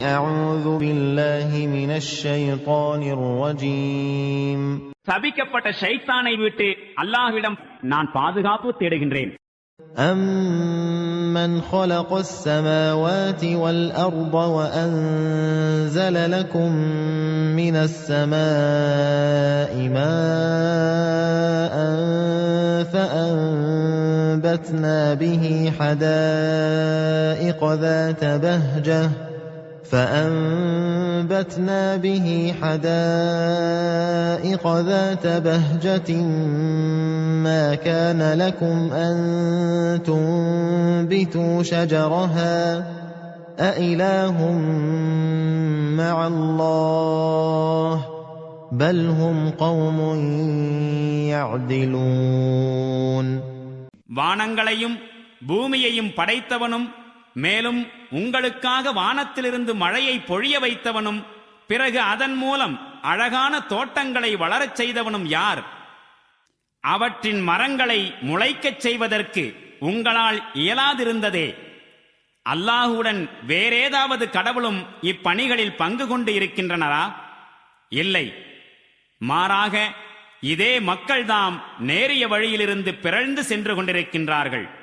أعوذ بالله من الشيطان الرجيم. சபிக்கப்பட்ட ஷைத்தானை விட்டு அல்லாஹ்விடம் நான் பாதுகாப்பு தேடுகின்றேன். أَمَّنْ خَلَقَ السَّمَاوَاتِ وَالْأَرْضَ وَأَنزَلَ لَكُم مِّنَ السَّمَاءِ مَاءً فَأَنبَتْنَا به حدائق ذات بهجة ما كان لكم أن تنبتوا شجرها أإله مع الله بل هم قوم يعدلون. வானங்களையும் பூமியையும் படைத்தவனும் மேலும் உங்களுக்காக வானத்திலிருந்து மழையை பொழிய வைத்தவனும் பிறகு அதன் மூலம் அழகான தோட்டங்களை வளரச் செய்தவனும் யார்? அவற்றின் மரங்களை முளைக்கச் செய்வதற்கு உங்களால் இயலாதிருந்ததே. அல்லாஹுடன் வேறேதாவது கடவுளும் இப்பணிகளில் பங்கு கொண்டு இருக்கின்றனரா? இல்லை, மாறாக இதே மக்கள்தாம் நேரிய வழியிலிருந்து பிறழ்ந்து சென்று கொண்டிருக்கின்றார்கள்.